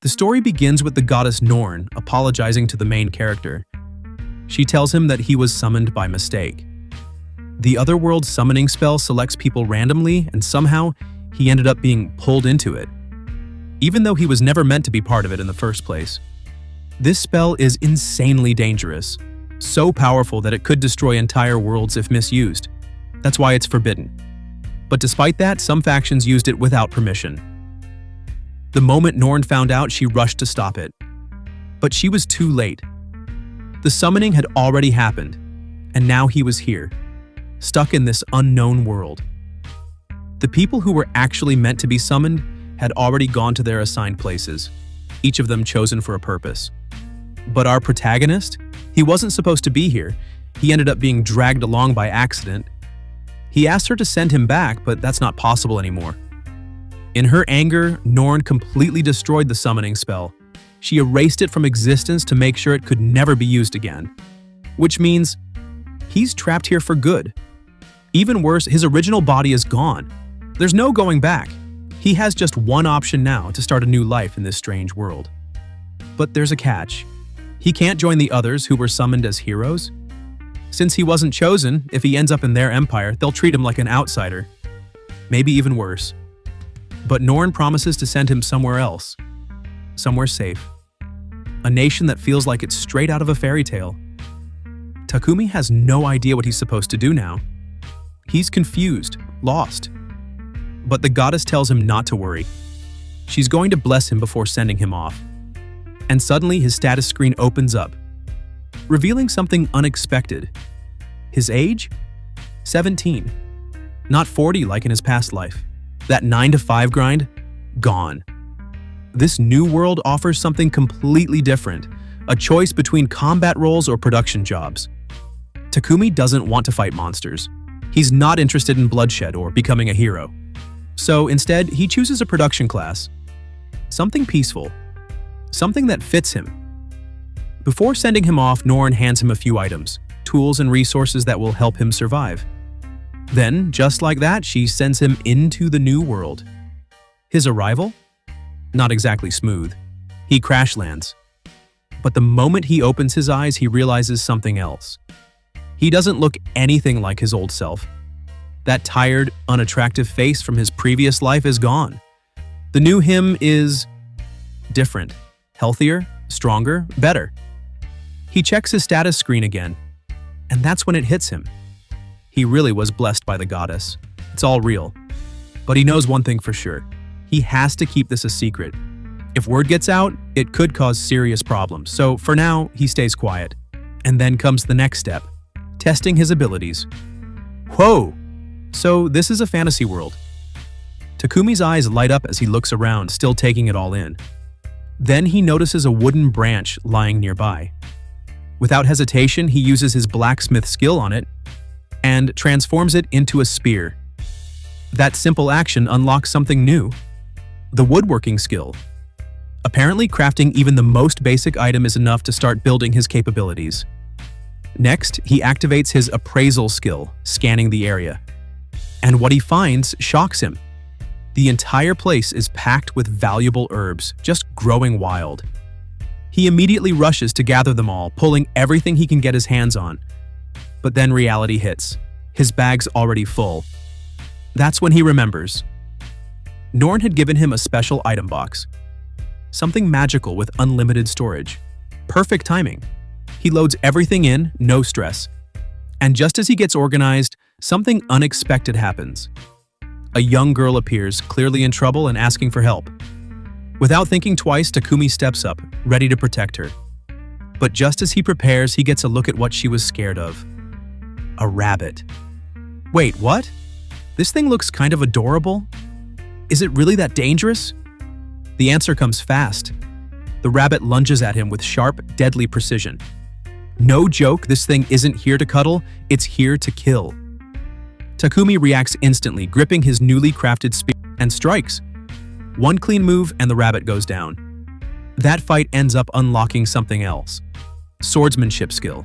The story begins with the goddess Norn apologizing to the main character. She tells him that he was summoned by mistake. The Otherworld summoning spell selects people randomly, and somehow he ended up being pulled into it, even though he was never meant to be part of it in the first place. This spell is insanely dangerous, so powerful that it could destroy entire worlds if misused. That's why it's forbidden. But despite that, some factions used it without permission. The moment Norn found out, she rushed to stop it. But she was too late. The summoning had already happened, and now he was here, stuck in this unknown world. The people who were actually meant to be summoned had already gone to their assigned places, each of them chosen for a purpose. But our protagonist? He wasn't supposed to be here. He ended up being dragged along by accident. He asked her to send him back, but that's not possible anymore. In her anger, Norn completely destroyed the summoning spell. She erased it from existence to make sure it could never be used again. Which means he's trapped here for good. Even worse, his original body is gone. There's no going back. He has just one option now to start a new life in this strange world. But there's a catch. He can't join the others who were summoned as heroes. Since he wasn't chosen, if he ends up in their empire, they'll treat him like an outsider. Maybe even worse. But Norn promises to send him somewhere else. Somewhere safe. A nation that feels like it's straight out of a fairy tale. Takumi has no idea what he's supposed to do now. He's confused, lost. But the goddess tells him not to worry. She's going to bless him before sending him off. And suddenly his status screen opens up, revealing something unexpected. His age? 17. Not 40 like in his past life. That 9-to-5 grind? Gone. This new world offers something completely different, a choice between combat roles or production jobs. Takumi doesn't want to fight monsters. He's not interested in bloodshed or becoming a hero. So instead, he chooses a production class. Something peaceful. Something that fits him. Before sending him off, Norn hands him a few items, tools and resources that will help him survive. Then, just like that, she sends him into the new world. His arrival? Not exactly smooth. He crash lands. But the moment he opens his eyes, he realizes something else. He doesn't look anything like his old self. That tired, unattractive face from his previous life is gone. The new him is different, healthier, stronger, better. He checks his status screen again, and that's when it hits him. He really was blessed by the goddess. It's all real. But he knows one thing for sure. He has to keep this a secret. If word gets out, it could cause serious problems. So for now, he stays quiet. And then comes the next step, testing his abilities. Whoa! So this is a fantasy world. Takumi's eyes light up as he looks around, still taking it all in. Then he notices a wooden branch lying nearby. Without hesitation, he uses his blacksmith skill on it and transforms it into a spear. That simple action unlocks something new. The woodworking skill. Apparently, crafting even the most basic item is enough to start building his capabilities. Next, he activates his appraisal skill, scanning the area. And what he finds shocks him. The entire place is packed with valuable herbs, just growing wild. He immediately rushes to gather them all, pulling everything he can get his hands on. But then reality hits. His bag's already full. That's when he remembers. Norn had given him a special item box. Something magical with unlimited storage. Perfect timing. He loads everything in, no stress. And just as he gets organized, something unexpected happens. A young girl appears, clearly in trouble and asking for help. Without thinking twice, Takumi steps up, ready to protect her. But just as he prepares, he gets a look at what she was scared of. A rabbit. Wait, what? This thing looks kind of adorable. Is it really that dangerous? The answer comes fast. The rabbit lunges at him with sharp, deadly precision. No joke, this thing isn't here to cuddle, it's here to kill. Takumi reacts instantly, gripping his newly crafted spear and strikes. One clean move and the rabbit goes down. That fight ends up unlocking something else. Swordsmanship skill.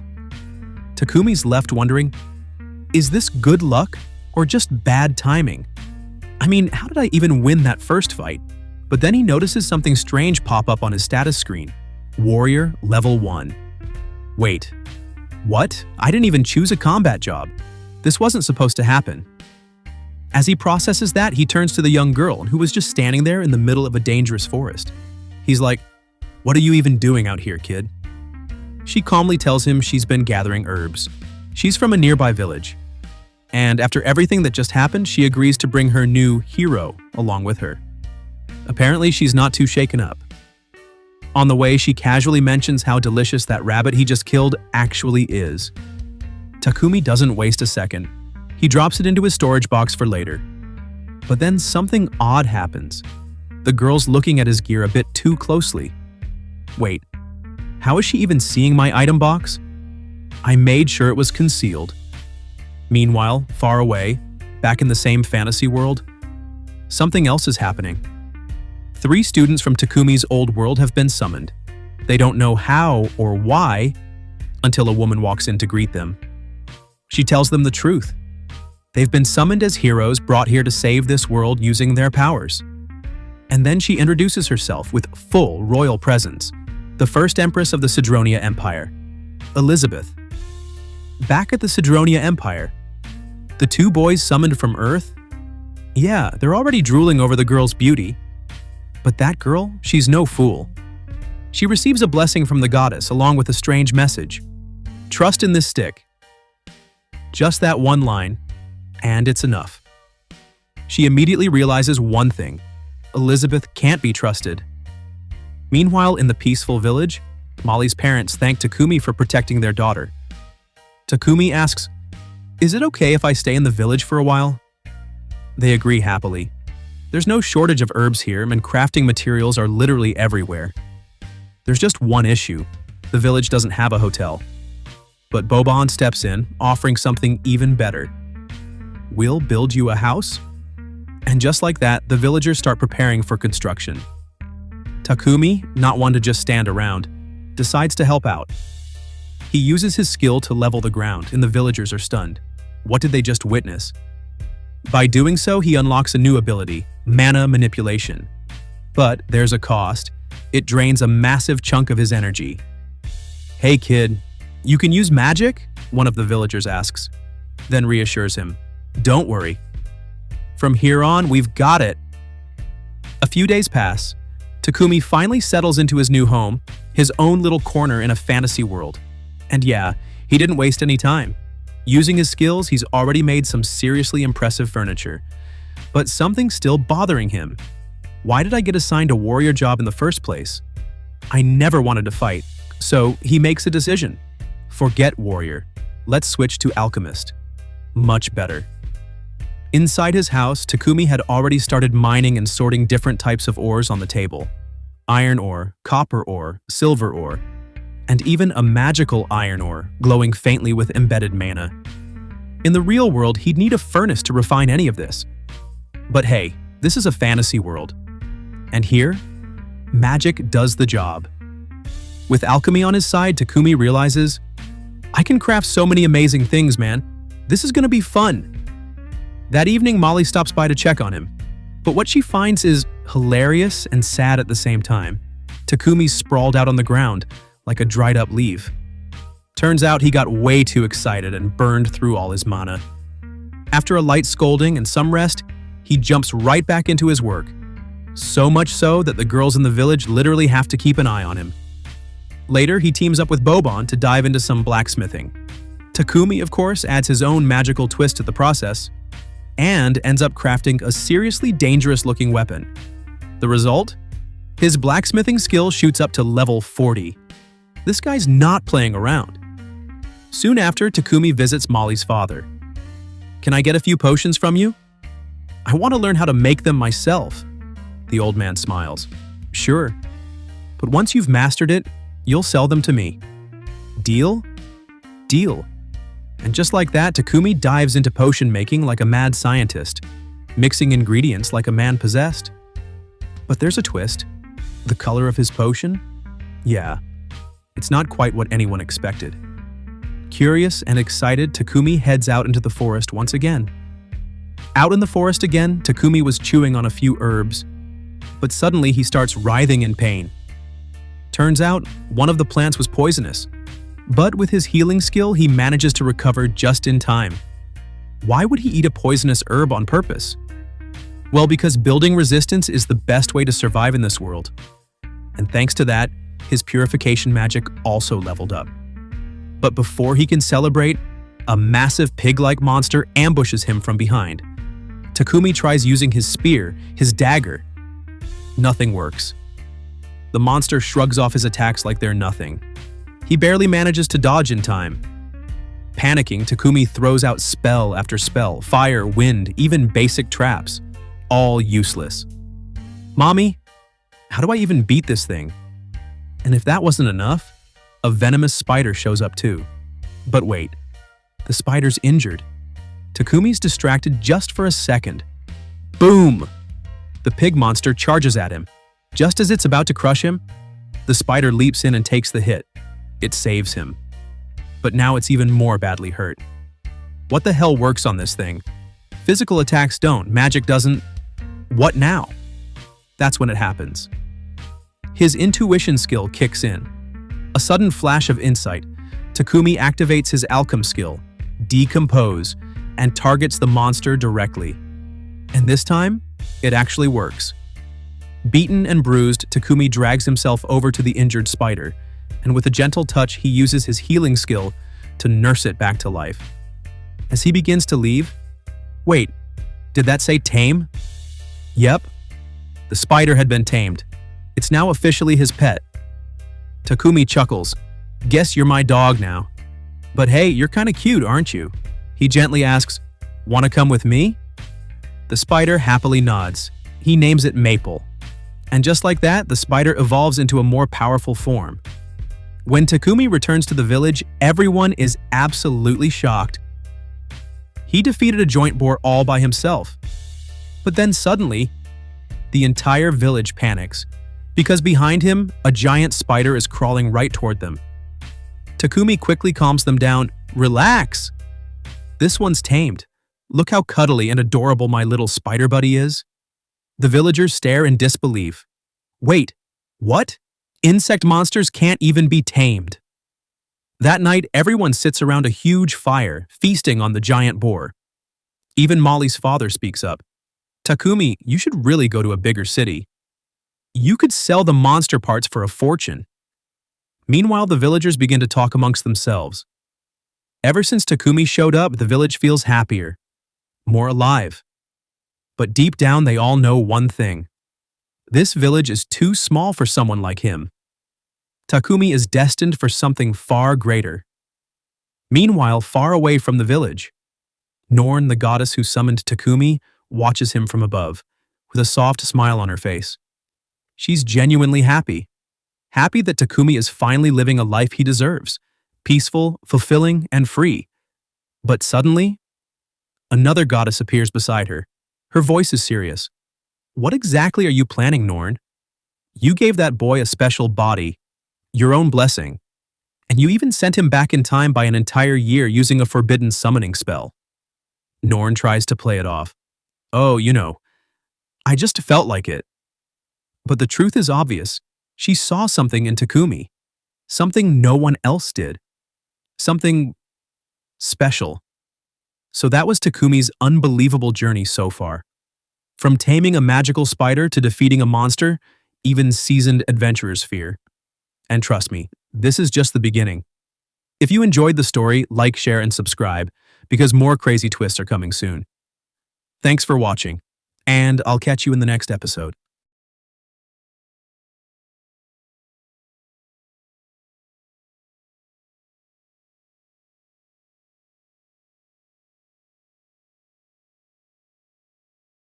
Takumi's left wondering, is this good luck or just bad timing? I mean, how did I even win that first fight? But then he notices something strange pop up on his status screen. Warrior level 1. Wait, what? I didn't even choose a combat job. This wasn't supposed to happen. As he processes that, he turns to the young girl who was just standing there in the middle of a dangerous forest. He's like, "What are you even doing out here, kid?" She calmly tells him she's been gathering herbs. She's from a nearby village. And after everything that just happened, she agrees to bring her new hero along with her. Apparently, she's not too shaken up. On the way, she casually mentions how delicious that rabbit he just killed actually is. Takumi doesn't waste a second. He drops it into his storage box for later. But then something odd happens. The girl's looking at his gear a bit too closely. Wait, how is she even seeing my item box? I made sure it was concealed. Meanwhile, far away, back in the same fantasy world, something else is happening. 3 students from Takumi's old world have been summoned. They don't know how or why until a woman walks in to greet them. She tells them the truth. They've been summoned as heroes brought here to save this world using their powers. And then she introduces herself with full royal presence, the first empress of the Sidronia Empire, Elizabeth. Back at the Sidronia Empire, the 2 boys summoned from Earth? Yeah, they're already drooling over the girl's beauty. But that girl, she's no fool. She receives a blessing from the goddess along with a strange message. Trust in this stick. Just that one line, and it's enough. She immediately realizes one thing. Elizabeth can't be trusted. Meanwhile, in the peaceful village, Molly's parents thank Takumi for protecting their daughter. Takumi asks, "Is it okay if I stay in the village for a while?" They agree happily. There's no shortage of herbs here, and crafting materials are literally everywhere. There's just one issue. The village doesn't have a hotel. But Bobon steps in, offering something even better. "We'll build you a house?" And just like that, the villagers start preparing for construction. Takumi, not one to just stand around, decides to help out. He uses his skill to level the ground, and the villagers are stunned. What did they just witness? By doing so, he unlocks a new ability, mana manipulation. But there's a cost. It drains a massive chunk of his energy. "Hey kid, you can use magic?" one of the villagers asks, then reassures him, "Don't worry. From here on, we've got it." A few days pass. Takumi finally settles into his new home, his own little corner in a fantasy world. And yeah, he didn't waste any time. Using his skills, he's already made some seriously impressive furniture. But something's still bothering him. Why did I get assigned a warrior job in the first place? I never wanted to fight, so he makes a decision. Forget warrior. Let's switch to alchemist. Much better. Inside his house, Takumi had already started mining and sorting different types of ores on the table. Iron ore, copper ore, silver ore, and even a magical iron ore, glowing faintly with embedded mana. In the real world, he'd need a furnace to refine any of this. But hey, this is a fantasy world. And here, magic does the job. With alchemy on his side, Takumi realizes, I can craft so many amazing things, man. This is gonna be fun. That evening, Molly stops by to check on him. But what she finds is hilarious and sad at the same time. Takumi's sprawled out on the ground, like a dried-up leaf. Turns out he got way too excited and burned through all his mana. After a light scolding and some rest, he jumps right back into his work. So much so that the girls in the village literally have to keep an eye on him. Later, he teams up with Bobon to dive into some blacksmithing. Takumi, of course, adds his own magical twist to the process and ends up crafting a seriously dangerous-looking weapon. The result? His blacksmithing skill shoots up to level 40. This guy's not playing around. Soon after, Takumi visits Molly's father. "Can I get a few potions from you? I want to learn how to make them myself." The old man smiles. "Sure. But once you've mastered it, you'll sell them to me. Deal? Deal." And just like that, Takumi dives into potion making like a mad scientist, mixing ingredients like a man possessed. But there's a twist. The color of his potion? Yeah, it's not quite what anyone expected. Curious and excited, Takumi heads out into the forest once again. Out in the forest again, Takumi was chewing on a few herbs. but suddenly he starts writhing in pain. Turns out, one of the plants was poisonous, but with his healing skill, he manages to recover just in time. Why would he eat a poisonous herb on purpose? Well, because building resistance is the best way to survive in this world. And thanks to that, his purification magic also leveled up. But before he can celebrate, a massive pig-like monster ambushes him from behind. Takumi tries using his spear, his dagger. Nothing works. The monster shrugs off his attacks like they're nothing. He barely manages to dodge in time. Panicking, Takumi throws out spell after spell, fire, wind, even basic traps. All useless. Mommy, how do I even beat this thing? And if that wasn't enough, a venomous spider shows up too. But wait, the spider's injured. Takumi's distracted just for a second. Boom! The pig monster charges at him. Just as it's about to crush him, the spider leaps in and takes the hit. It saves him. But now it's even more badly hurt. What the hell works on this thing? Physical attacks don't, magic doesn't. What now? That's when it happens. His intuition skill kicks in. A sudden flash of insight, Takumi activates his Alchemy skill, Decompose, and targets the monster directly. And this time, it actually works. Beaten and bruised, Takumi drags himself over to the injured spider, and with a gentle touch, he uses his healing skill to nurse it back to life. As he begins to leave, wait, did that say tame? Yep, the spider had been tamed. It's now officially his pet. Takumi chuckles. Guess you're my dog now. But hey, you're kinda cute, aren't you? He gently asks, wanna come with me? The spider happily nods. He names it Maple. And just like that, the spider evolves into a more powerful form. When Takumi returns to the village, everyone is absolutely shocked. He defeated a joint boar all by himself. But then suddenly, the entire village panics, because behind him, a giant spider is crawling right toward them. Takumi quickly calms them down. Relax! This one's tamed. Look how cuddly and adorable my little spider buddy is. The villagers stare in disbelief. Wait, what? Insect monsters can't even be tamed. That night, everyone sits around a huge fire, feasting on the giant boar. Even Molly's father speaks up. Takumi, you should really go to a bigger city. You could sell the monster parts for a fortune. Meanwhile, the villagers begin to talk amongst themselves. Ever since Takumi showed up, the village feels happier, more alive. But deep down, they all know one thing. This village is too small for someone like him. Takumi is destined for something far greater. Meanwhile, far away from the village, Norn, the goddess who summoned Takumi, watches him from above, with a soft smile on her face. She's genuinely happy. Happy that Takumi is finally living a life he deserves, peaceful, fulfilling, and free. But suddenly, another goddess appears beside her. Her voice is serious. What exactly are you planning, Norn? You gave that boy a special body, your own blessing, and you even sent him back in time by an entire year using a forbidden summoning spell. Norn tries to play it off. Oh, I just felt like it. But the truth is obvious. She saw something in Takumi. Something no one else did. Something special. So that was Takumi's unbelievable journey so far. From taming a magical spider to defeating a monster, even seasoned adventurers fear. And trust me, this is just the beginning. If you enjoyed the story, like, share, and subscribe, because more crazy twists are coming soon. Thanks for watching, and I'll catch you in the next episode.